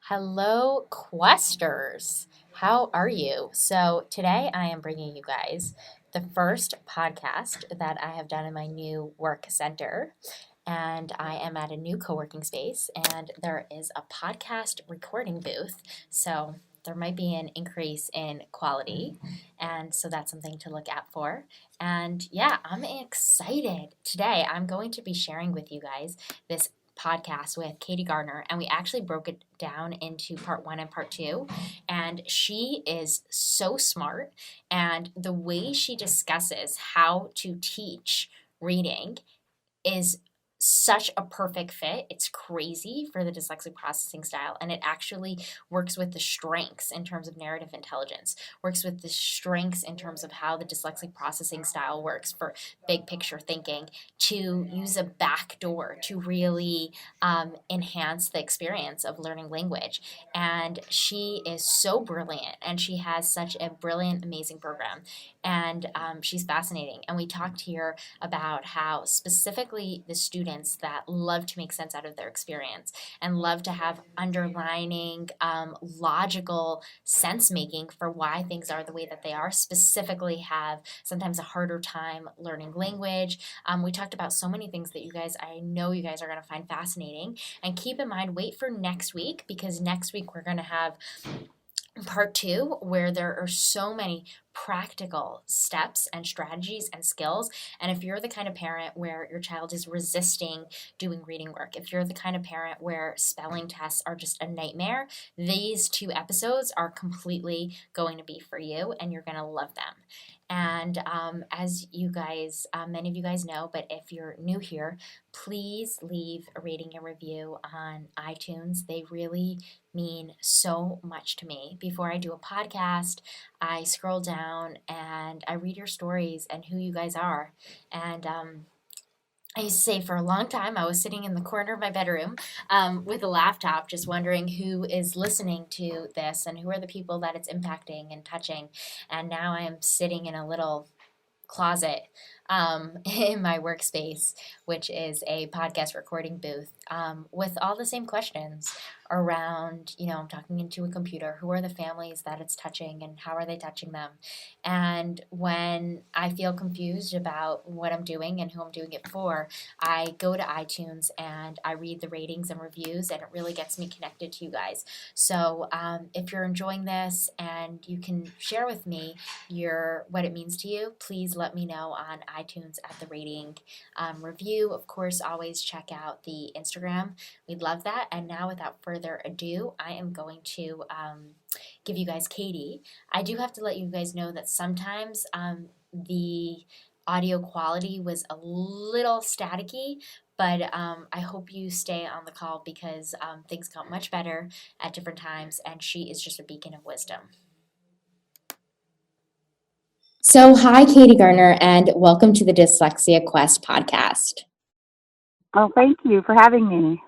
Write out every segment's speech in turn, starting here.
Hello, Questers. How are you? So, today I am bringing you guys the first podcast that I have done in my new work center. And I am at a new co working space, and there is a podcast recording booth. So, there might be an increase in quality. And so, that's something to look out for. And yeah, I'm excited. Today, I'm going to be sharing with you guys this podcast with Katie Garner, and we actually broke it down into part one and part two. And she is so smart, and the way she discusses how to teach reading is such a perfect fit. It's crazy for the dyslexic processing style, and it actually works with the strengths in terms of narrative intelligence, works with the strengths in terms of how the dyslexic processing style works for big picture thinking, to use a backdoor to really enhance the experience of learning language. And she is so brilliant, and she has such a brilliant, amazing program, and she's fascinating. And we talked here about how specifically the students that love to make sense out of their experience and love to have underlining logical sense making for why things are the way that they are specifically have sometimes a harder time learning language. We talked about so many things that I know you guys are going to find fascinating. And keep in mind, wait for next week, because next week we're going to have part two, where there are so many practical steps and strategies and skills. And if you're the kind of parent where your child is resisting doing reading work, if you're the kind of parent where spelling tests are just a nightmare, these two episodes are completely going to be for you, and you're going to love them. And as you guys, many of you guys know, but if you're new here, please leave a rating and review on iTunes. They really mean so much to me. Before I do a podcast, I scroll down and I read your stories and who you guys are. And I used to say for a long time, I was sitting in the corner of my bedroom with a laptop, just wondering who is listening to this and who are the people that it's impacting and touching. And now I am sitting in a little closet in my workspace, which is a podcast recording booth, with all the same questions around, I'm talking into a computer. Who are the families that it's touching, and how are they touching them? And when I feel confused about what I'm doing and who I'm doing it for, I go to iTunes and I read the ratings and reviews, and it really gets me connected to you guys. So if you're enjoying this and you can share with me what it means to you, please let me know on iTunes at the rating review. Of course, always check out the Instagram. We'd love that. And now, without further ado, I am going to give you guys Katie. I do have to let you guys know that sometimes the audio quality was a little staticky, but I hope you stay on the call, because things got much better at different times, and she is just a beacon of wisdom. So, hi, Katie Garner, and welcome to the Dyslexia Quest podcast. Oh, thank you for having me.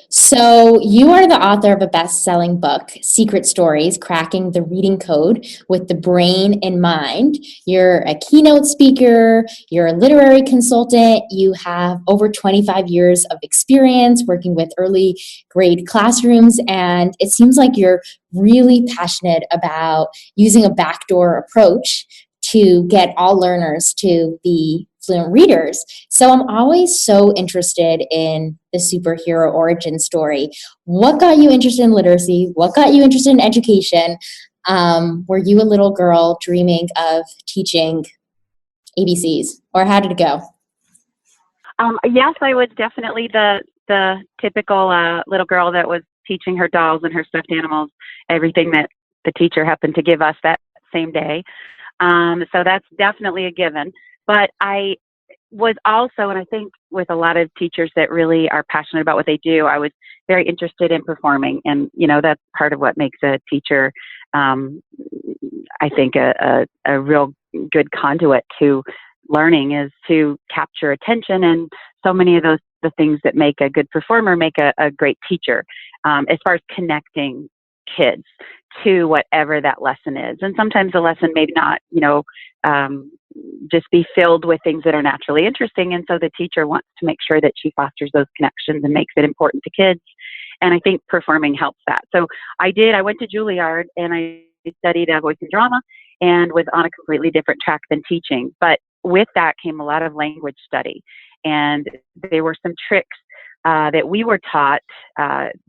So, you are the author of a best-selling book, Secret Stories, Cracking the Reading Code with the Brain in Mind. You're a keynote speaker, you're a literary consultant, you have over 25 years of experience working with early grade classrooms, and it seems like you're really passionate about using a backdoor approach to get all learners to be fluent readers. So I'm always so interested in the superhero origin story. What got you interested in literacy? What got you interested in education? Were you a little girl dreaming of teaching ABCs, or how did it go? Yes, I was definitely the typical little girl that was teaching her dolls and her stuffed animals everything that the teacher happened to give us that same day. So that's definitely a given. But I was also, and I think with a lot of teachers that really are passionate about what they do, I was very interested in performing. And, that's part of what makes a teacher, I think, a real good conduit to learning, is to capture attention. And so many of the things that make a good performer make a great teacher, as far as connecting kids to whatever that lesson is. And sometimes the lesson may not, just be filled with things that are naturally interesting. And so the teacher wants to make sure that she fosters those connections and makes it important to kids. And I think performing helps that. So I went to Juilliard and I studied voice and drama and was on a completely different track than teaching. But with that came a lot of language study. And there were some tricks that we were taught.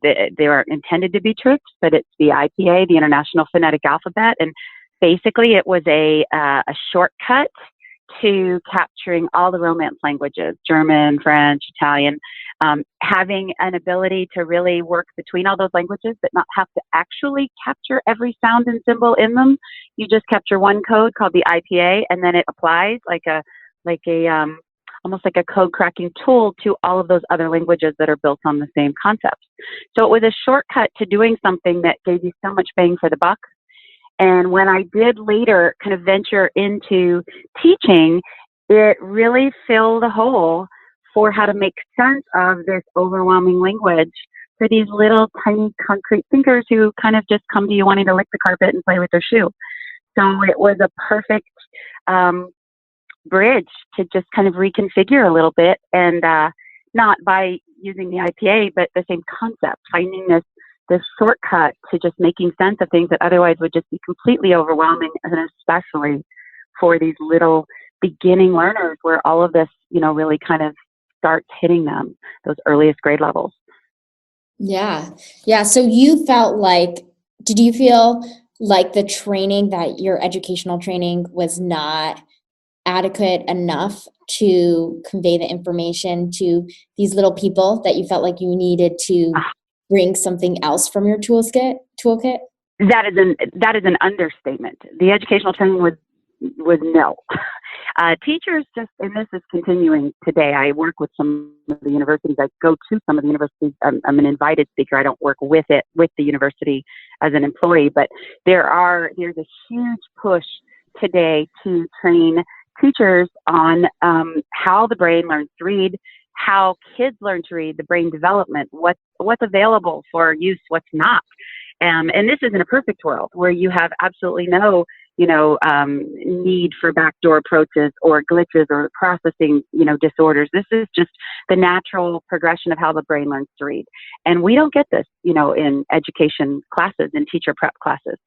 They aren't intended to be tricks, but it's the IPA, the International Phonetic Alphabet. And basically it was a shortcut to capturing all the Romance languages, German, French, Italian, having an ability to really work between all those languages, but not have to actually capture every sound and symbol in them. You just capture one code called the IPA, and then it applies almost like a code cracking tool to all of those other languages that are built on the same concepts. So it was a shortcut to doing something that gave you so much bang for the buck. And when I did later kind of venture into teaching, it really filled a hole for how to make sense of this overwhelming language for these little tiny concrete thinkers who kind of just come to you wanting to lick the carpet and play with their shoe. So it was a perfect bridge to just kind of reconfigure a little bit, and not by using the IPA, but the same concept, finding this shortcut to just making sense of things that otherwise would just be completely overwhelming, and especially for these little beginning learners where all of this, really kind of starts hitting them, those earliest grade levels. Yeah. Yeah. So did you feel like the training, that your educational training was not adequate enough to convey the information to these little people, that you felt like you needed to bring something else from your toolkit? That is an understatement. The educational training was no. Teachers and this is continuing today. I work with some of the universities. I go to some of the universities. I'm an invited speaker. I don't work with the university as an employee, but there's a huge push today to train teachers on how the brain learns to read, how kids learn to read, the brain development, what's available for use, what's not. And this isn't a perfect world where you have absolutely no, need for backdoor approaches or glitches or processing, disorders. This is just the natural progression of how the brain learns to read. And we don't get this, in education classes and teacher prep classes.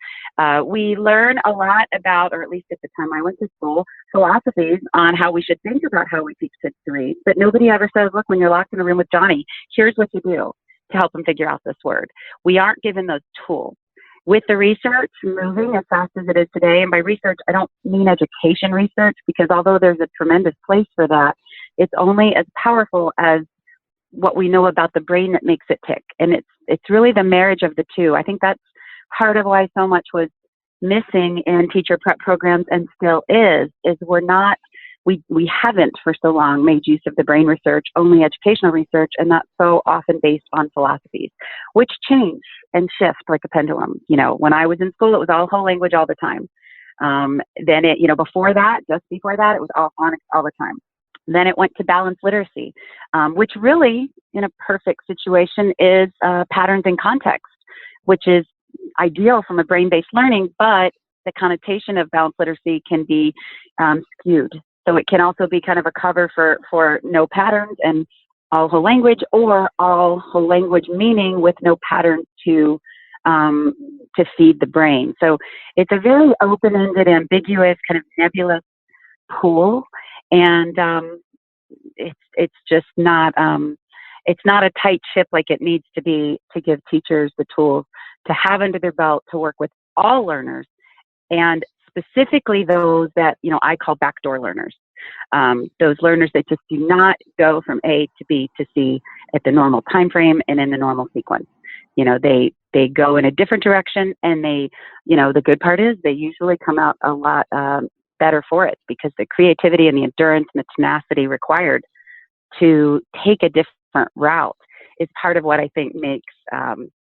We learn a lot about, or at least at the time I went to school, philosophies on how we should think about how we teach kids to read. But nobody ever says, look, when you're locked in a room with Johnny, here's what you do to help them figure out this word. We aren't given those tools. With the research moving as fast as it is today, and by research, I don't mean education research, because although there's a tremendous place for that, it's only as powerful as what we know about the brain that makes it tick. And it's really the marriage of the two. I think that's part of why so much was missing in teacher prep programs, and still is we haven't for so long made use of the brain research, only educational research, and that's so often based on philosophies, which change and shift like a pendulum. When I was in school, it was all whole language all the time. Then just before that, it was all phonics all the time. Then it went to balanced literacy, which really, in a perfect situation, is patterns and context, which is ideal from a brain-based learning, but the connotation of balanced literacy can be skewed. So it can also be kind of a cover for no patterns and all whole language, or all whole language meaning with no patterns to feed the brain. So it's a very open-ended, ambiguous, kind of nebulous pool, and it's just not it's not a tight ship like it needs to be to give teachers the tools to have under their belt to work with all learners, and specifically those that, I call backdoor learners. Those learners that just do not go from A to B to C at the normal time frame and in the normal sequence. They go in a different direction, and the good part is they usually come out a lot better for it, because the creativity and the endurance and the tenacity required to take a different route is part of what I think makes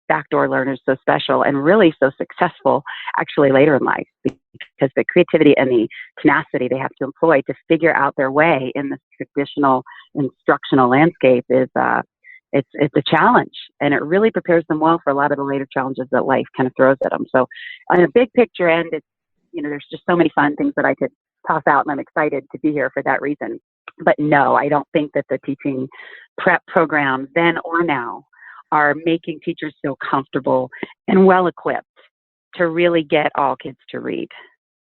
backdoor learners so special and really so successful actually later in life, because the creativity and the tenacity they have to employ to figure out their way in the traditional instructional landscape is it's a challenge, and it really prepares them well for a lot of the later challenges that life kind of throws at them. So on a big picture end, it's, there's just so many fun things that I could toss out, and I'm excited to be here for that reason. But no, I don't think that the teaching prep programs then or now are making teachers feel comfortable and well equipped to really get all kids to read.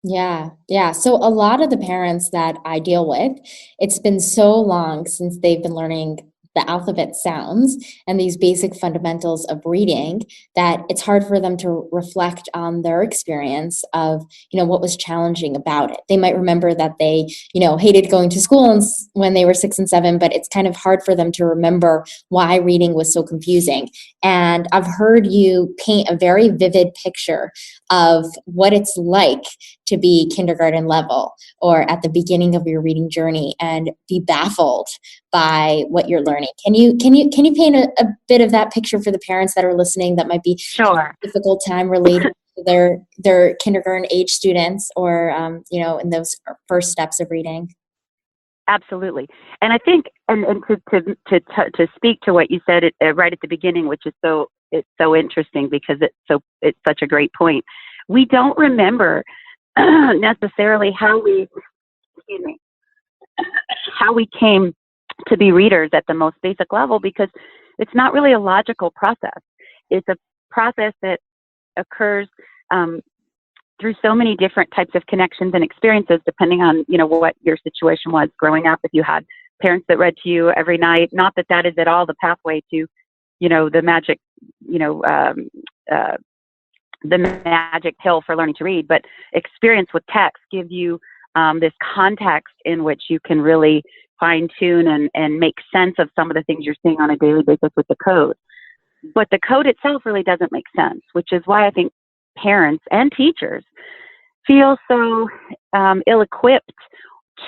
Yeah, yeah. So a lot of the parents that I deal with, it's been so long since they've been learning the alphabet sounds and these basic fundamentals of reading that it's hard for them to reflect on their experience of, what was challenging about it. They might remember that they, hated going to school when they were 6 and 7, but it's kind of hard for them to remember why reading was so confusing. And I've heard you paint a very vivid picture of what it's like to be kindergarten level or at the beginning of your reading journey and be baffled by what you're learning. Can you paint a bit of that picture for the parents that are listening that might be Sure. a difficult time relating to their kindergarten age students or in those first steps of reading? Absolutely. And I think, and to speak to what you said right at the beginning, which is it's so interesting because it's such a great point. We don't remember necessarily how we came to be readers at the most basic level, because it's not really a logical process. It's a process that occurs through so many different types of connections and experiences, depending on, what your situation was growing up. If you had parents that read to you every night, not that that is at all the pathway to, the magic, the magic pill for learning to read, but experience with text give you this context in which you can really fine tune and make sense of some of the things you're seeing on a daily basis with the code. But the code itself really doesn't make sense, which is why I think parents and teachers feel so ill-equipped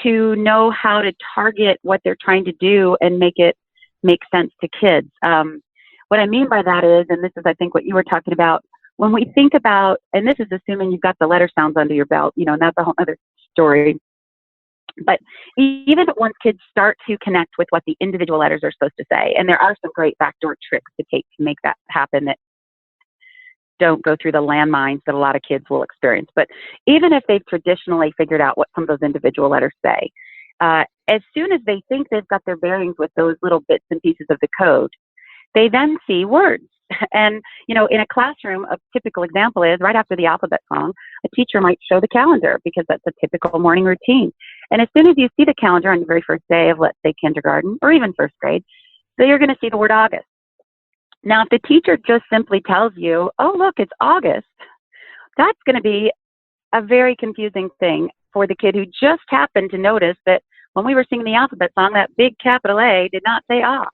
to know how to target what they're trying to do and make it make sense to kids. What I mean by that is, and this is, I think, what you were talking about, when we think about, and this is assuming you've got the letter sounds under your belt, and that's a whole other story. But even once kids start to connect with what the individual letters are supposed to say, and there are some great backdoor tricks to take to make that happen that don't go through the landmines that a lot of kids will experience. But even if they've traditionally figured out what some of those individual letters say, as soon as they think they've got their bearings with those little bits and pieces of the code, they then see words. And, in a classroom, a typical example is right after the alphabet song, a teacher might show the calendar because that's a typical morning routine. And as soon as you see the calendar on your very first day of, let's say, kindergarten or even first grade, so you're going to see the word August. Now, if the teacher just simply tells you, oh, look, it's August, that's going to be a very confusing thing for the kid who just happened to notice that when we were singing the alphabet song, that big capital A did not say ah.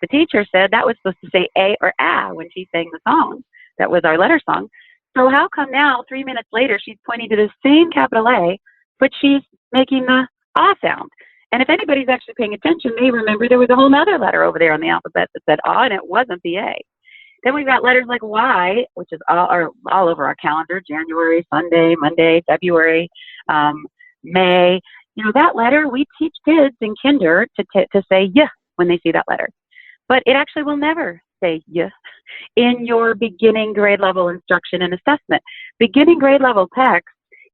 The teacher said that was supposed to say A or ah when she sang the song. That was our letter song. So how come now, 3 minutes later, she's pointing to the same capital A, but she's making the ah sound? And if anybody's actually paying attention, they remember there was a whole other letter over there on the alphabet that said ah, and it wasn't the A. Then we've got letters like Y, which is all over our calendar: January, Sunday, Monday, February, May. That letter, we teach kids in kinder to say yeah when they see that letter. But it actually will never say yes in your beginning grade level instruction and assessment. Beginning grade level text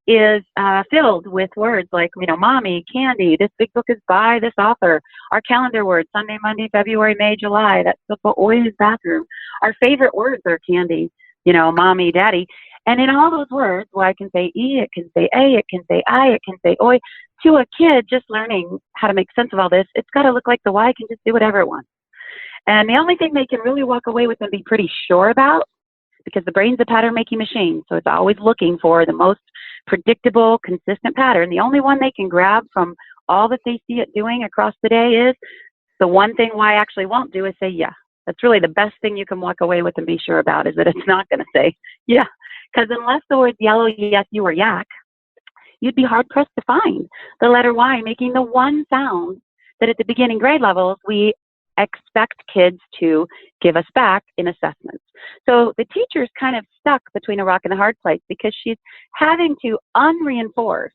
is filled with words like, mommy, candy, this big book is by this author, our calendar words, Sunday, Monday, February, May, July, that's the boys' bathroom. Our favorite words are candy, mommy, daddy. And in all those words, Y can say E, it can say A, it can say I, it can say oi. To a kid just learning how to make sense of all this, it's got to look like the Y can just do whatever it wants. And the only thing they can really walk away with and be pretty sure about, because the brain's a pattern-making machine, so it's always looking for the most predictable, consistent pattern. The only one they can grab from all that they see it doing across the day is the one thing Y actually won't do is say yeah. That's really the best thing you can walk away with and be sure about, is that it's not going to say yeah. Because unless the words yellow, yes, you, or yak, you'd be hard-pressed to find the letter Y making the one sound that at the beginning grade levels we expect kids to give us back in assessments. So the teacher's kind of stuck between a rock and a hard place, because she's having to unreinforce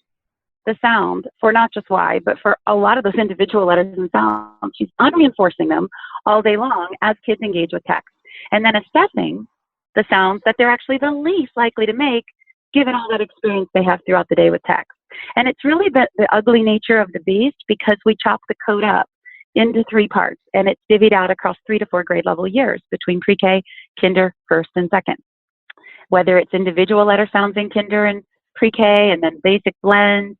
the sound for not just Y, but for a lot of those individual letters and sounds. She's unreinforcing them all day long as kids engage with text, and then assessing the sounds that they're actually the least likely to make given all that experience they have throughout the day with text. And it's really the ugly nature of the beast, because we chop the code up into 3 parts, and it's divvied out across 3 to 4 grade level years between pre-K, kinder, first, and second. Whether it's individual letter sounds in kinder and pre-K, and then basic blends.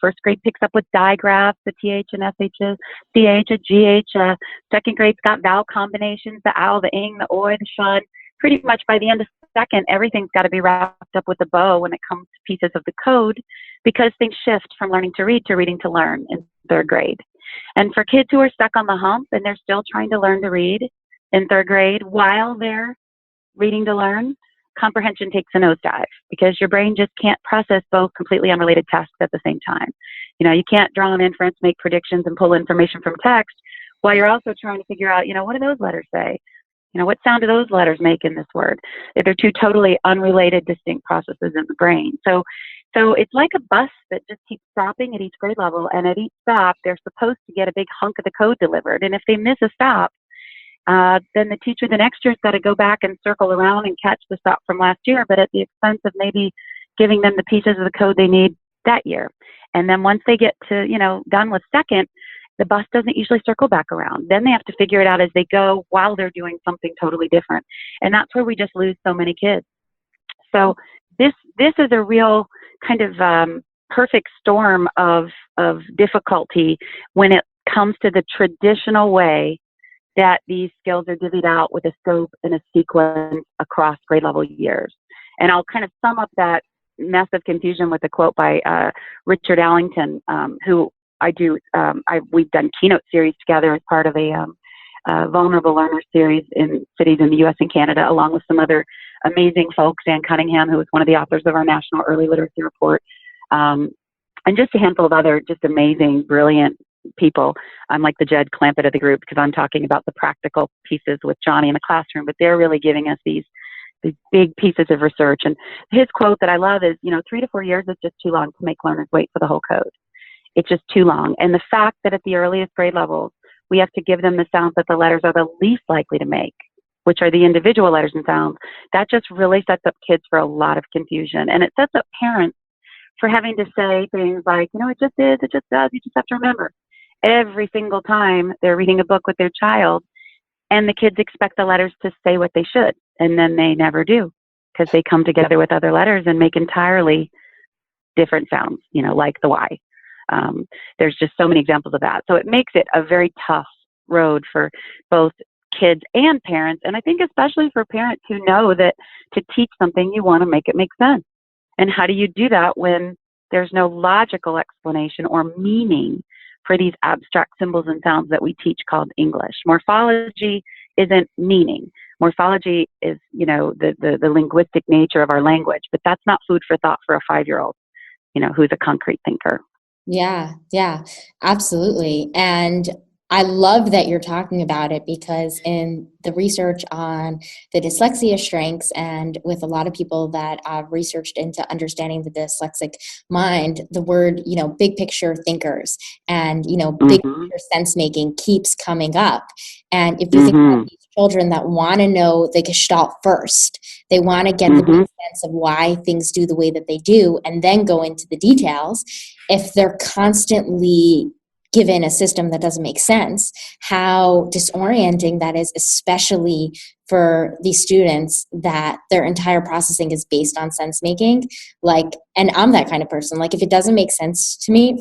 First grade picks up with digraphs, the TH and SHs, CH, a GH. Second grade's got vowel combinations, the ow, the ing, the oi, the shun. Pretty much by the end of second, everything's got to be wrapped up with a bow when it comes to pieces of the code, because things shift from learning to read to reading to learn in third grade. And for kids who are stuck on the hump and they're still trying to learn to read in third grade while they're reading to learn, comprehension takes a nosedive, because your brain just can't process both completely unrelated tasks at the same time. You can't draw an inference, make predictions, and pull information from text while you're also trying to figure out, what do those letters say? What sound do those letters make in this word? They're 2 totally unrelated, distinct processes in the brain. So it's like a bus that just keeps stopping at each grade level, and at each stop, they're supposed to get a big hunk of the code delivered. And if they miss a stop, then the teacher the next year's got to go back and circle around and catch the stop from last year, but at the expense of maybe giving them the pieces of the code they need that year. And then once they get to, done with second, the bus doesn't usually circle back around. Then they have to figure it out as they go while they're doing something totally different. And that's where we just lose so many kids. So this is a real kind of perfect storm of difficulty when it comes to the traditional way that these skills are divvied out with a scope and a sequence across grade level years. And I'll kind of sum up that mess of confusion with a quote by Richard Allington, who we've done keynote series together as part of a vulnerable learner series in cities in the U.S. and Canada, along with some other amazing folks, Dan Cunningham, who was one of the authors of our National Early Literacy Report, and just a handful of other just amazing, brilliant people. I'm like the Jed Clampett of the group, because I'm talking about the practical pieces with Johnny in the classroom, but they're really giving us these big pieces of research. And his quote that I love is, 3 to 4 years is just too long to make learners wait for the whole code. It's just too long. And the fact that at the earliest grade levels, we have to give them the sounds that the letters are the least likely to make, which are the individual letters and sounds, that just really sets up kids for a lot of confusion. And it sets up parents for having to say things like, it just is, it just does, you just have to remember. Every single time they're reading a book with their child, and the kids expect the letters to say what they should, and then they never do, because they come together with other letters and make entirely different sounds, like the Y. There's just so many examples of that. So it makes it a very tough road for both kids and parents, and I think especially for parents who know that to teach something, you want to make it make sense. And how do you do that when there's no logical explanation or meaning for these abstract symbols and sounds that we teach called English? Morphology isn't meaning. Morphology is, the linguistic nature of our language, but that's not food for thought for a 5-year-old, who's a concrete thinker. Yeah, absolutely. And I love that you're talking about it, because in the research on the dyslexia strengths, and with a lot of people that I've researched into understanding the dyslexic mind, the word, big picture thinkers and, big picture sense making keeps coming up. And if you think about these children that want to know the gestalt first, they want to get the big sense of why things do the way that they do, and then go into the details. If they're constantly given a system that doesn't make sense, how disorienting that is, especially for these students that their entire processing is based on sense making. And I'm that kind of person. If it doesn't make sense to me,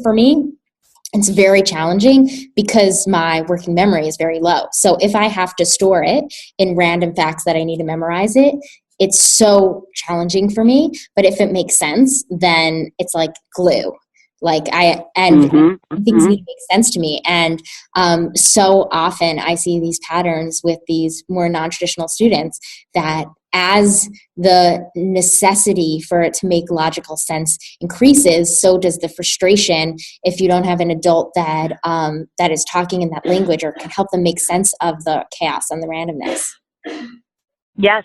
it's very challenging, because my working memory is very low. So if I have to store it in random facts that I need to memorize it's so challenging for me. But if it makes sense, then it's like glue. Things need to make sense to me. And so often I see these patterns with these more non-traditional students, that as the necessity for it to make logical sense increases, so does the frustration if you don't have an adult that is talking in that language or can help them make sense of the chaos and the randomness. Yes,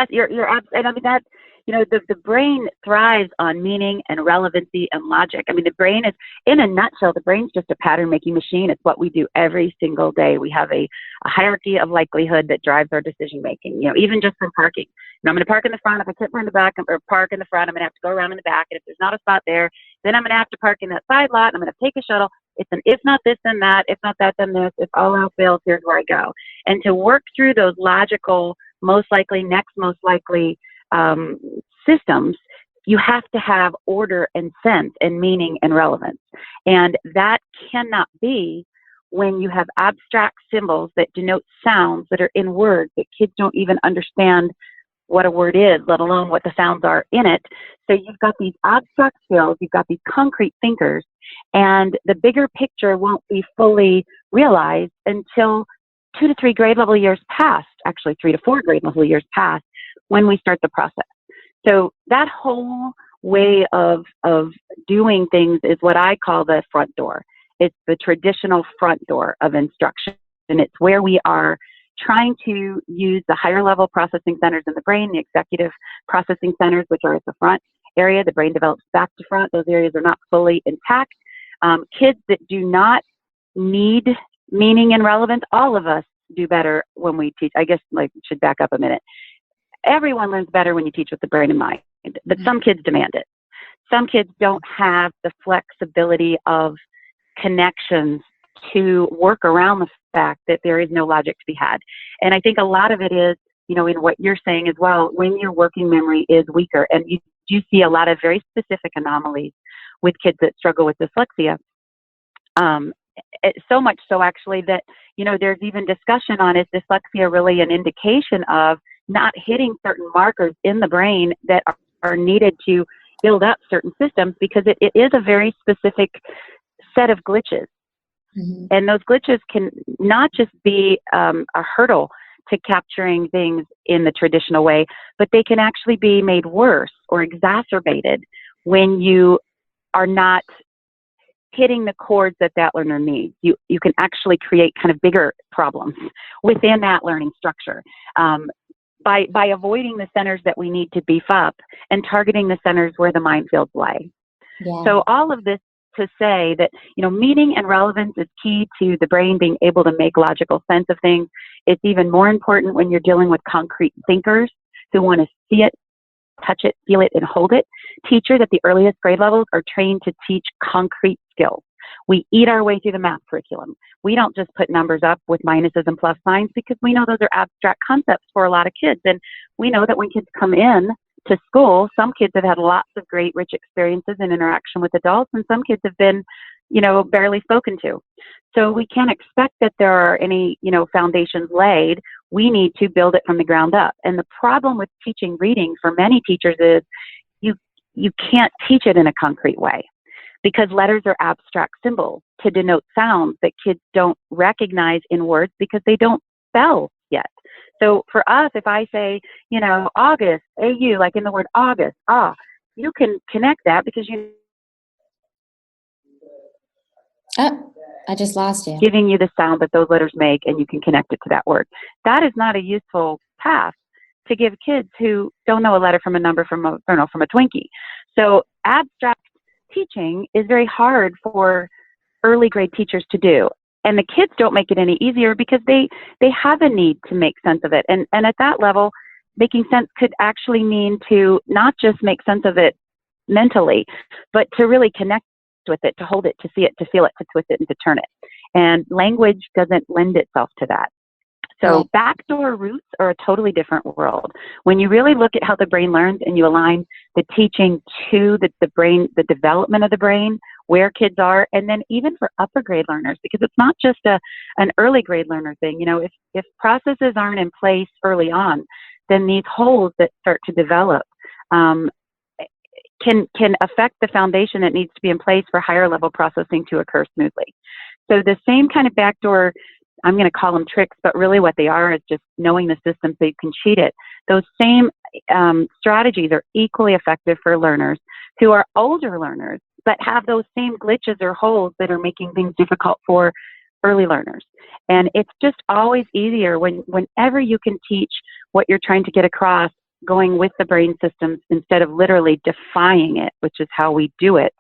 you're and I mean that. The brain thrives on meaning and relevancy and logic. I mean, the brain is, in a nutshell, the brain's just a pattern-making machine. It's what we do every single day. We have a hierarchy of likelihood that drives our decision-making, even just from parking. I'm going to park in the front. If I can't park in the back, or park in the front, I'm going to have to go around in the back. And if there's not a spot there, then I'm going to have to park in that side lot. I'm going to take a shuttle. It's an if not this, then that, if not that, then this, if all else fails, here's where I go. And to work through those logical, most likely, next most likely systems, you have to have order and sense and meaning and relevance. And that cannot be when you have abstract symbols that denote sounds that are in words that kids don't even understand what a word is, let alone what the sounds are in it. So you've got these abstract skills, you've got these concrete thinkers, and the bigger picture won't be fully realized until 2 to 3 grade level years past, actually 3 to 4 grade level years past, when we start the process. So that whole way of doing things is what I call the front door. It's the traditional front door of instruction, and it's where we are trying to use the higher level processing centers in the brain, the executive processing centers, which are at the front area. The brain develops back to front. Those areas are not fully intact. Kids that do not need meaning and relevance, all of us do better when we teach. I guess should back up a minute. Everyone learns better when you teach with the brain in mind, but some kids demand it. Some kids don't have the flexibility of connections to work around the fact that there is no logic to be had. And I think a lot of it is, in what you're saying as well, when your working memory is weaker, and you do see a lot of very specific anomalies with kids that struggle with dyslexia. So much so actually that, there's even discussion on, is dyslexia really an indication of not hitting certain markers in the brain that are needed to build up certain systems, because it is a very specific set of glitches. Mm-hmm. And those glitches can not just be a hurdle to capturing things in the traditional way, but they can actually be made worse or exacerbated when you are not hitting the chords that learner needs. You can actually create kind of bigger problems within that learning structure by avoiding the centers that we need to beef up and targeting the centers where the minefields lie. Yeah. So all of this to say that, meaning and relevance is key to the brain being able to make logical sense of things. It's even more important when you're dealing with concrete thinkers who want to see it, touch it, feel it, and hold it. Teachers at the earliest grade levels are trained to teach concrete skills. We eat our way through the math curriculum. We don't just put numbers up with minuses and plus signs, because we know those are abstract concepts for a lot of kids. And we know that when kids come in to school, some kids have had lots of great, rich experiences and interaction with adults, and some kids have been, barely spoken to. So we can't expect that there are any, foundations laid. We need to build it from the ground up. And the problem with teaching reading for many teachers is you can't teach it in a concrete way, because letters are abstract symbols to denote sounds that kids don't recognize in words because they don't spell yet. So for us, if I say, August, AU, like in the word August, you can connect that because I just lost you. Giving you the sound that those letters make, and you can connect it to that word. That is not a useful path to give kids who don't know a letter from a number from a Twinkie. So abstract teaching is very hard for early grade teachers to do. And the kids don't make it any easier because they have a need to make sense of it. And at that level, making sense could actually mean to not just make sense of it mentally, but to really connect with it, to hold it, to see it, to feel it, to twist it, and to turn it. And language doesn't lend itself to that. So backdoor routes are a totally different world. When you really look at how the brain learns and you align the teaching to the brain, the development of the brain, where kids are, and then even for upper grade learners, because it's not just an early grade learner thing. If processes aren't in place early on, then these holes that start to develop can affect the foundation that needs to be in place for higher level processing to occur smoothly. So the same kind of backdoor, I'm going to call them tricks, but really what they are is just knowing the system so you can cheat it. Those same strategies are equally effective for learners who are older learners, but have those same glitches or holes that are making things difficult for early learners. And it's just always easier whenever you can teach what you're trying to get across, going with the brain systems instead of literally defying it, which is how we do it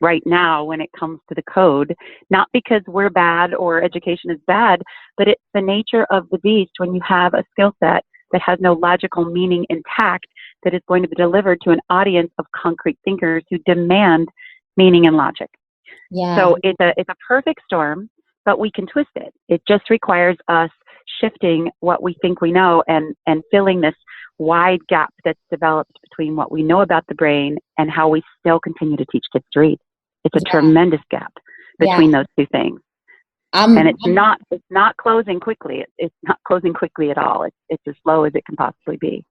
right now when it comes to the code. Not because we're bad or education is bad, but it's the nature of the beast when you have a skill set that has no logical meaning intact, that is going to be delivered to an audience of concrete thinkers who demand meaning and logic. Yeah. So it's a perfect storm, but we can twist it. It just requires us shifting what we think we know and filling this wide gap that's developed between what we know about the brain and how we still continue to teach kids to read. It's a Yeah. tremendous gap between those two things. And it's not closing quickly. It's not closing quickly at all. It's as slow as it can possibly be.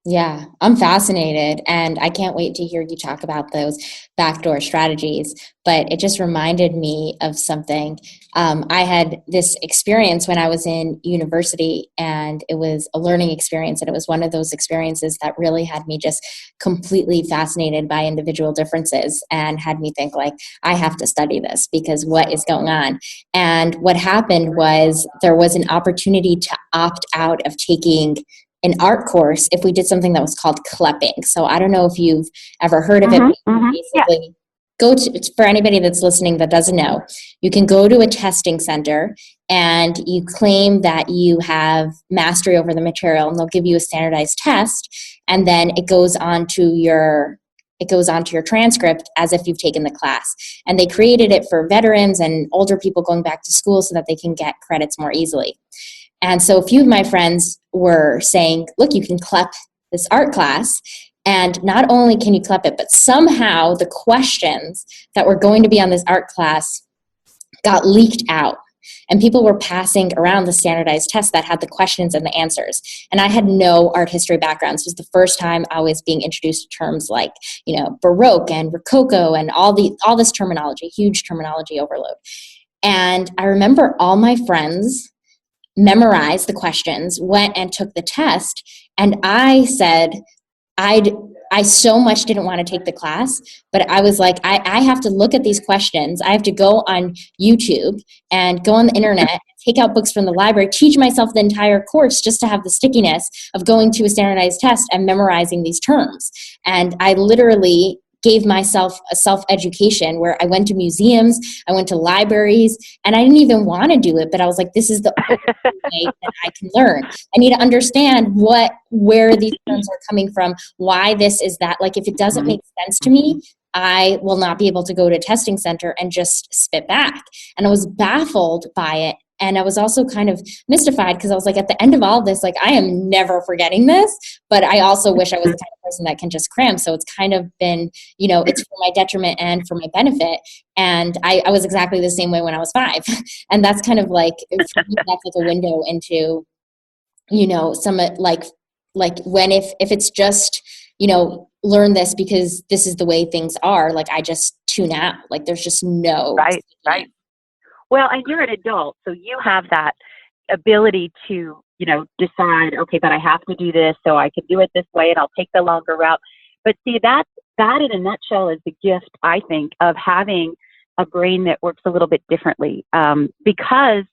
Yeah, I'm fascinated, and I can't wait to hear you talk about those backdoor strategies. But it just reminded me of something. I had this experience when I was in university, and it was a learning experience, and it was one of those experiences that really had me just completely fascinated by individual differences and had me think, like, I have to study this because what is going on? And what happened was there was an opportunity to opt out of taking an art course if we did something that was called clepping. So I don't know if you've ever heard of it. Basically, go to, for anybody that's listening that doesn't know, you can go to a testing center and you claim that you have mastery over the material, and they'll give you a standardized test, and then it goes on to your transcript as if you've taken the class. And they created it for veterans and older people going back to school so that they can get credits more easily. And so a few of my friends were saying, look, you can clep this art class, and not only can you clep it, but somehow the questions that were going to be on this art class got leaked out. And people were passing around the standardized test that had the questions and the answers. And I had no art history background. So it was the first time I was being introduced to terms like, Baroque and Rococo and all this terminology, huge terminology overload. And I remember all my friends memorized the questions, went and took the test, and I said, I so much didn't want to take the class, but I was like, I have to look at these questions. I have to go on YouTube and go on the internet, take out books from the library, teach myself the entire course just to have the stickiness of going to a standardized test and memorizing these terms. And I literally gave myself a self-education where I went to museums, I went to libraries, and I didn't even want to do it, but I was like, this is the only way that I can learn. I need to understand where these terms are coming from, why this is that. Like, if it doesn't make sense to me, I will not be able to go to a testing center and just spit back. And I was baffled by it. And I was also kind of mystified because I was like, at the end of all this, like, I am never forgetting this, but I also wish I was the kind of person that can just cram. So it's kind of been, it's for my detriment and for my benefit. And I was exactly the same way when I was 5. And that's kind of like, for me, that's like a window into, some like when, if it's just, learn this because this is the way things are, like, I just tune out. Like, there's just no. Right. Well, and you're an adult, so you have that ability to, decide, okay, but I have to do this, so I can do it this way, and I'll take the longer route. But see, that in a nutshell is the gift, I think, of having a brain that works a little bit differently. Because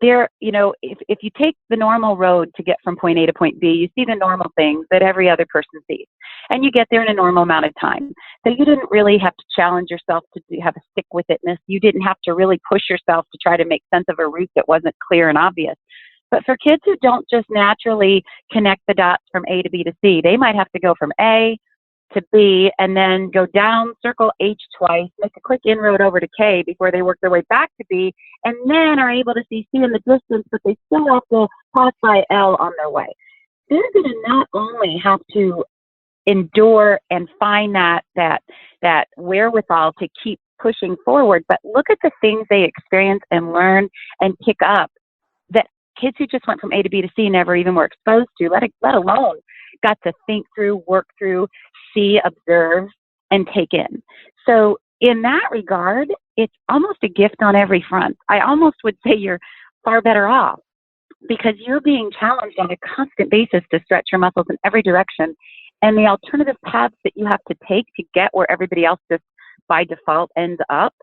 there, if you take the normal road to get from point A to point B, you see the normal things that every other person sees, and you get there in a normal amount of time. So you didn't really have to challenge yourself to have a stick-with-itness. You didn't have to really push yourself to try to make sense of a route that wasn't clear and obvious. But for kids who don't just naturally connect the dots from A to B to C, they might have to go from A to B and then go down, circle H twice, make a quick inroad over to K before they work their way back to B, and then are able to see C in the distance, but they still have to pass by L on their way. They're going to not only have to endure and find that wherewithal to keep pushing forward, but look at the things they experience and learn and pick up that kids who just went from A to B to C never even were exposed to, let alone got to think through, work through, see, observe, and take in. So in that regard, it's almost a gift on every front. I almost would say you're far better off because you're being challenged on a constant basis to stretch your muscles in every direction. And the alternative paths that you have to take to get where everybody else just by default ends up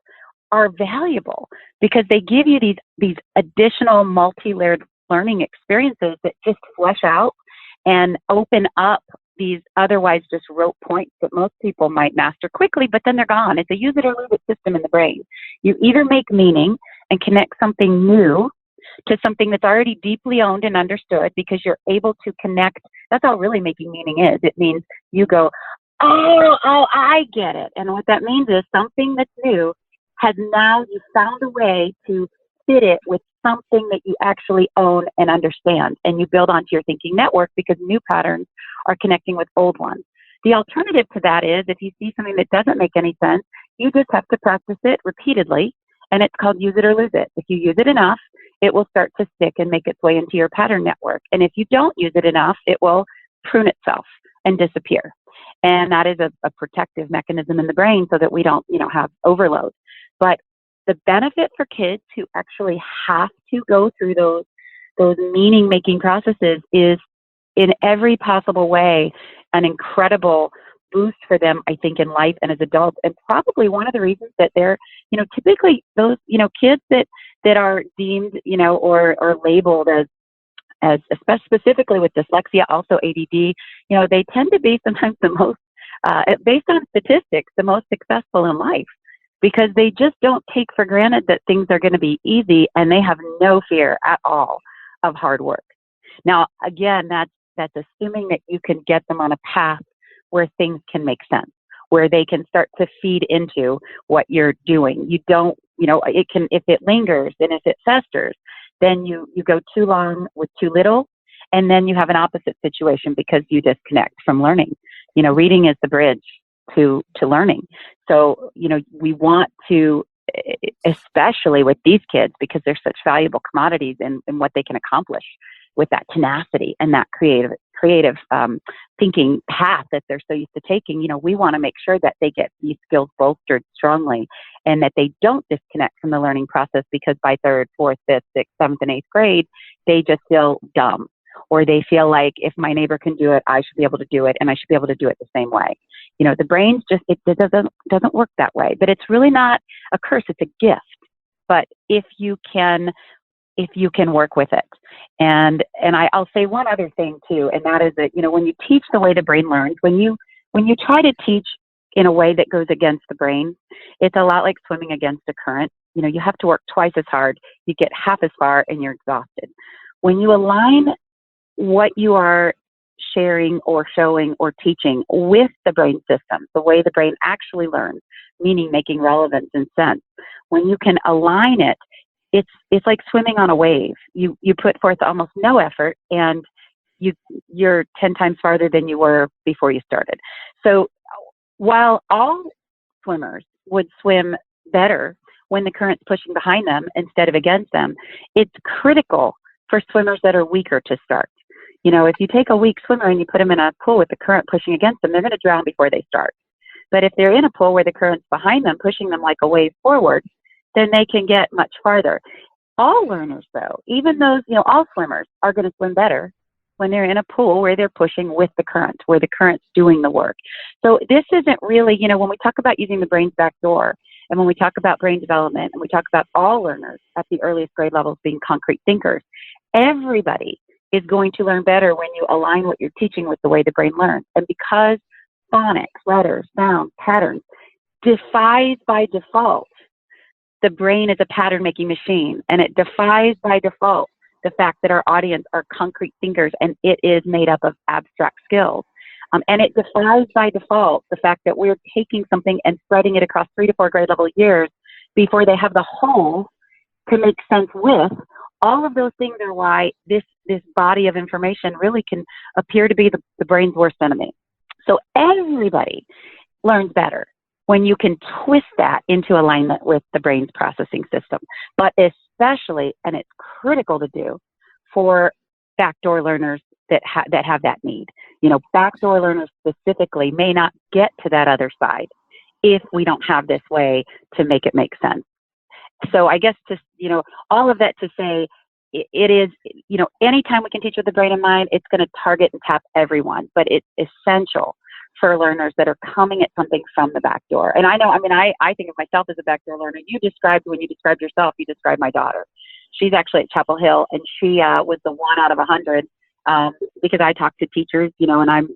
are valuable because they give you these additional multi-layered learning experiences that just flesh out and open up these otherwise just rote points that most people might master quickly, but then they're gone. It's a use it or lose it system in the brain. You either make meaning and connect something new to something that's already deeply owned and understood because you're able to connect. That's all really making meaning is. It means you go, oh, I get it. And what that means is something that's new has now you found a way to fit it with something that you actually own and understand, and you build onto your thinking network because new patterns are connecting with old ones. The alternative to that is if you see something that doesn't make any sense, you just have to practice it repeatedly, and it's called use it or lose it. If you use it enough, it will start to stick and make its way into your pattern network. And if you don't use it enough, it will prune itself and disappear. And that is a protective mechanism in the brain so that we don't, have overload. But the benefit for kids who actually have to go through those meaning-making processes is in every possible way an incredible boost for them, I think, in life and as adults. And probably one of the reasons that they're, typically those, kids that are deemed, or labeled as specifically with dyslexia, also ADD, they tend to be sometimes the most, based on statistics, the most successful in life because they just don't take for granted that things are going to be easy, and they have no fear at all of hard work. Now, again, that's assuming that you can get them on a path where things can make sense, where they can start to feed into what you're doing. You don't, it can, if it lingers and if it festers, then you go too long with too little, and then you have an opposite situation because you disconnect from learning. Reading is the bridge to learning. So, we want to, especially with these kids, because they're such valuable commodities in what they can accomplish with that tenacity and that creative thinking path that they're so used to taking. We want to make sure that they get these skills bolstered strongly and that they don't disconnect from the learning process because by 3rd, 4th, 5th, 6th, 7th, and 8th grade, they just feel dumb, or they feel like if my neighbor can do it, I should be able to do it, and I should be able to do it the same way. The brain's just, it doesn't work that way. But it's really not a curse, it's a gift. But if you can work with it. And I'll say one other thing too, and that is that, when you teach the way the brain learns, when you try to teach in a way that goes against the brain, it's a lot like swimming against a current. You have to work twice as hard, you get half as far, and you're exhausted. When you align what you are sharing or showing or teaching with the brain system, the way the brain actually learns, meaning making relevance and sense, when you can align it, it's like swimming on a wave. You put forth almost no effort, and you're 10 times farther than you were before you started. So while all swimmers would swim better when the current's pushing behind them instead of against them, it's critical for swimmers that are weaker to start. If you take a weak swimmer and you put them in a pool with the current pushing against them, they're going to drown before they start. But if they're in a pool where the current's behind them, pushing them like a wave forward, then they can get much farther. All learners, though, even those, all swimmers are going to swim better when they're in a pool where they're pushing with the current, where the current's doing the work. So this isn't really, when we talk about using the brain's back door, and when we talk about brain development, and we talk about all learners at the earliest grade levels being concrete thinkers, everybody is going to learn better when you align what you're teaching with the way the brain learns. And because phonics, letters, sounds, patterns, defies by default, the brain is a pattern-making machine, and it defies by default the fact that our audience are concrete thinkers and it is made up of abstract skills. And it defies by default the fact that we're taking something and spreading it across 3 to 4 grade level years before they have the whole to make sense with. All of those things are why this body of information really can appear to be the brain's worst enemy. So everybody learns better when you can twist that into alignment with the brain's processing system. But especially, and it's critical to do, for backdoor learners that have that need. Backdoor learners specifically may not get to that other side if we don't have this way to make it make sense. So I guess all of that to say, it is, anytime we can teach with the brain and mind, it's going to target and tap everyone, but it's essential for learners that are coming at something from the back door. And I know, I think of myself as a backdoor learner. When you described yourself, you described my daughter. She's actually at Chapel Hill, and she was the 1 out of 100 because I talk to teachers, and I'm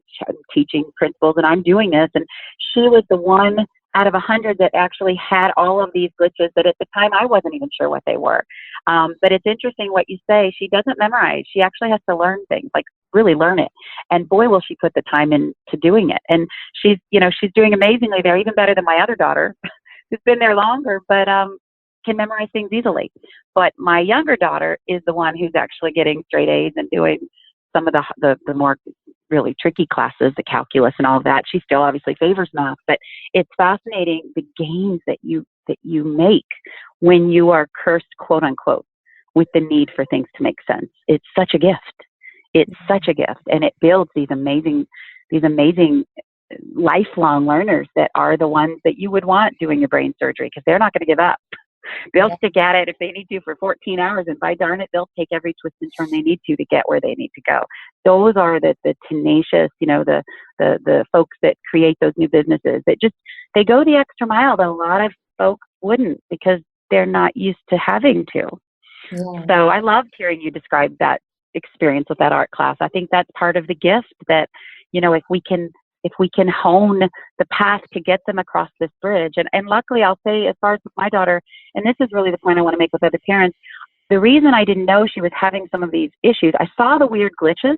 teaching principals, and I'm doing this. And she was the 1 out of 100 that actually had all of these glitches that at the time I wasn't even sure what they were. But it's interesting what you say. She doesn't memorize. She actually has to learn things, like really learn it. And boy, will she put the time into doing it. And she's doing amazingly there, even better than my other daughter, who's been there longer, but can memorize things easily. But my younger daughter is the one who's actually getting straight A's and doing some of the more really tricky classes, the calculus and all of that. She still obviously favors math, but it's fascinating the gains that you make when you are cursed, quote unquote, with the need for things to make sense. It's such a gift. It's such a gift, and it builds these amazing lifelong learners that are the ones that you would want doing your brain surgery, because they're not going to give up. They'll stick at it if they need to for 14 hours, and by darn it, they'll take every twist and turn they need to get where they need to go. Those are the tenacious, the folks that create those new businesses that they go the extra mile that a lot of folks wouldn't, because they're not used to having to. Yeah. So I loved hearing you describe that experience with that art class. I think that's part of the gift, that, if we can hone the path to get them across this bridge. And luckily, I'll say, as far as with my daughter, and this is really the point I want to make with other parents, the reason I didn't know she was having some of these issues, I saw the weird glitches,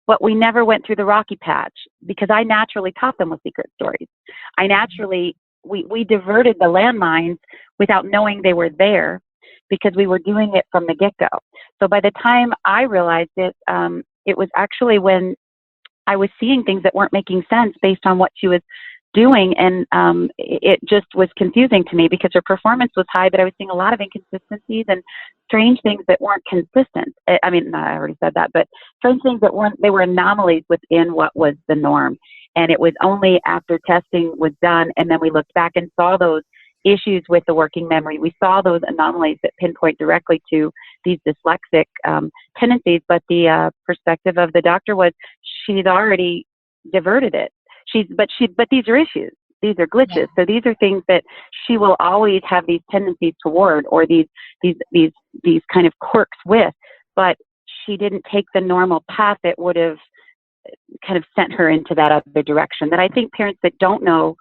but we never went through the rocky patch, because I naturally taught them with secret stories. We diverted the landmines without knowing they were there, because we were doing it from the get-go. So by the time I realized it, it was actually when I was seeing things that weren't making sense based on what she was doing, and it just was confusing to me, because her performance was high, but I was seeing a lot of inconsistencies and strange things that weren't consistent. I mean, I already said that, but strange things that they were anomalies within what was the norm. And it was only after testing was done, and then we looked back and saw those issues with the working memory. We saw those anomalies that pinpoint directly to these dyslexic tendencies, but the perspective of the doctor was, she's already diverted it. But these are issues. These are glitches. Yeah. So these are things that she will always have these tendencies toward, or these kind of quirks with, but she didn't take the normal path that would have kind of sent her into that other direction. That I think parents that don't know,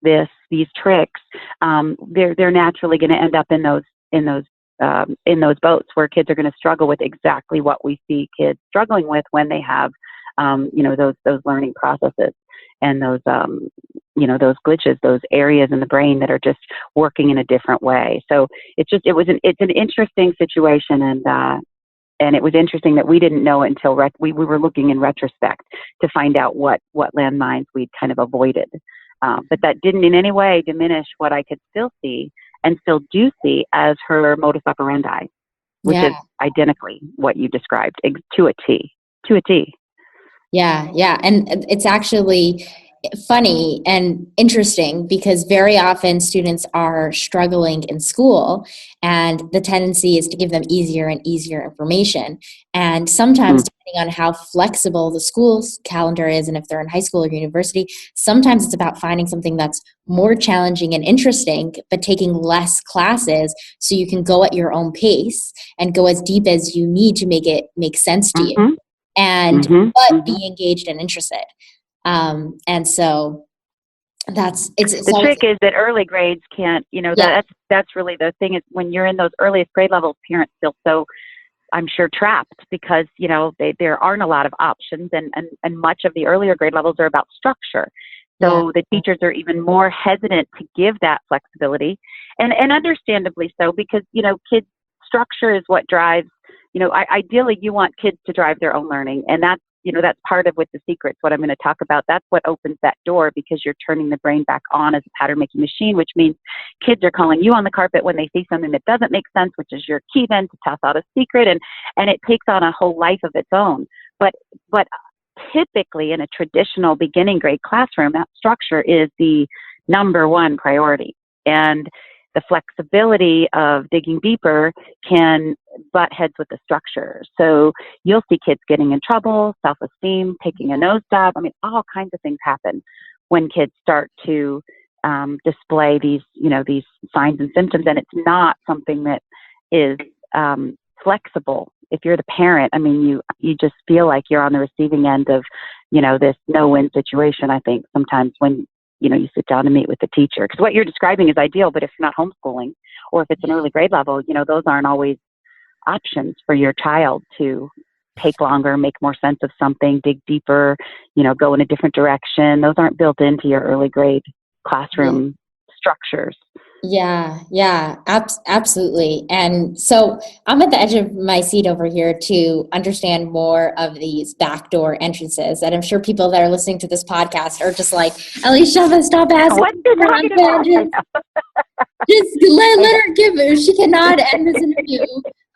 these tricks, they're naturally going to end up in those boats where kids are going to struggle with exactly what we see kids struggling with when they have, those learning processes and those glitches, those areas in the brain that are just working in a different way. So it's an interesting situation, and it was interesting that we didn't know until we were looking in retrospect to find out what landmines we'd kind of avoided. But that didn't in any way diminish what I could still see and still do see as her modus operandi, which is identically what you described, to a T. Yeah. And it's actually funny and interesting, because very often students are struggling in school, and the tendency is to give them easier and easier information. And sometimes, depending on how flexible the school's calendar is, and if they're in high school or university, sometimes it's about finding something that's more challenging and interesting, but taking less classes so you can go at your own pace and go as deep as you need to make it make sense to you, and but be engaged and interested. And so it's the trick is that early grades can't, that's really the thing, is when you're in those earliest grade levels, parents feel so, I'm sure, trapped, because, there aren't a lot of options, and much of the earlier grade levels are about structure. So the teachers are even more hesitant to give that flexibility, and understandably so, because, kids' structure is what drives, ideally you want kids to drive their own learning, and that's part of with the secrets, what I'm going to talk about. That's what opens that door, because you're turning the brain back on as a pattern-making machine, which means kids are calling you on the carpet when they see something that doesn't make sense, which is your key then to toss out a secret, and it takes on a whole life of its own. But typically in a traditional beginning grade classroom, that structure is the number one priority. And the flexibility of digging deeper can butt heads with the structure. So you'll see kids getting in trouble, self-esteem, taking a nosedive. I mean, all kinds of things happen when kids start to display these signs and symptoms. And it's not something that is flexible. If you're the parent, I mean, you just feel like you're on the receiving end of, this no-win situation, I think, sometimes when you sit down to meet with the teacher. Because what you're describing is ideal, but if you're not homeschooling, or if it's an early grade level, those aren't always options for your child to take longer, make more sense of something, dig deeper, go in a different direction. Those aren't built into your early grade classroom structures. Yeah, absolutely. And so I'm at the edge of my seat over here to understand more of these backdoor entrances. And I'm sure people that are listening to this podcast are just like, Elisheva, stop asking. What are you talking about? Just let her give her. She cannot end this interview.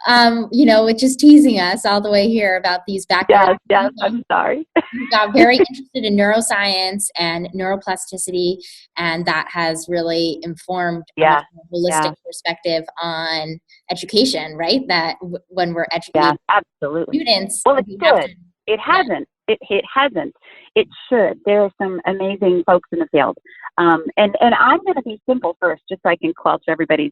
It's just teasing us all the way here about these backdoor. Yes, I'm sorry. You got very interested in neuroscience and neuroplasticity, and that has really informed a much more holistic perspective on education, right? That when we're educating absolutely. students. Well, it should. It hasn't. It hasn't. It should. There are some amazing folks in the field. And I'm going to be simple first, just so I can quench everybody's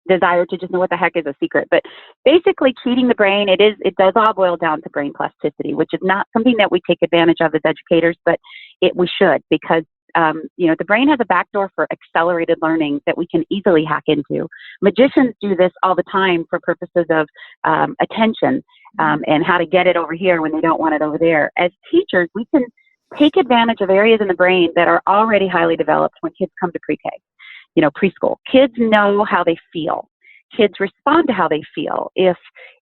desire to just know what the heck is a secret. But basically, cheating the brain, it does all boil down to brain plasticity, which is not something that we take advantage of as educators, but we should, because the brain has a backdoor for accelerated learning that we can easily hack into. Magicians do this all the time for purposes of attention and how to get it over here when they don't want it over there. As teachers, we can take advantage of areas in the brain that are already highly developed when kids come to pre-K. Preschool. Kids know how they feel. Kids respond to how they feel. If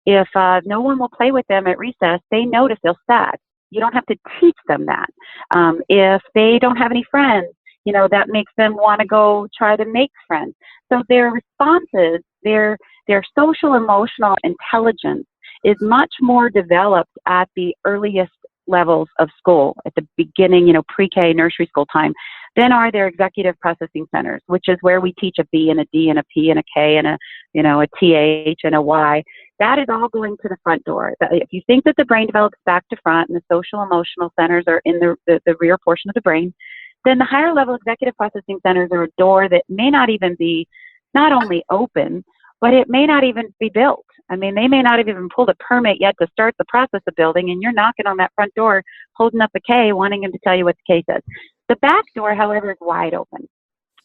no one will play with them at recess, they know to feel sad. You don't have to teach them that. If they don't have any friends, that makes them want to go try to make friends. So their responses, their social emotional intelligence is much more developed at the earliest levels of school, at the beginning, pre-K, nursery school time, than are their executive processing centers, which is where we teach a B and a D and a P and a K and a TH and a Y. That is all going to the front door. If you think that the brain develops back to front and the social emotional centers are in the rear portion of the brain, then the higher level executive processing centers are a door that may not even be not only open, but it may not even be built. I mean, they may not have even pulled a permit yet to start the process of building, and you're knocking on that front door, holding up a K, wanting him to tell you what the K says. The back door, however, is wide open.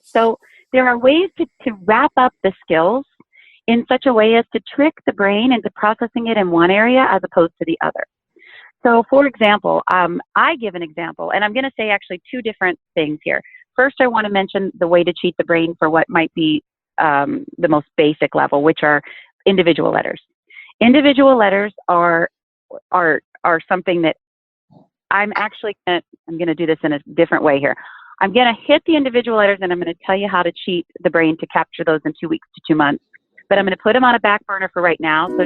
So there are ways to wrap up the skills in such a way as to trick the brain into processing it in one area as opposed to the other. So, for example, I give an example, and I'm going to say actually two different things here. First, I want to mention the way to cheat the brain for what might be the most basic level, which are individual letters. Individual letters are something that I'm going to do this in a different way here. I'm going to hit the individual letters, and I'm going to tell you how to cheat the brain to capture those in 2 weeks to 2 months. But I'm going to put them on a back burner for right now. So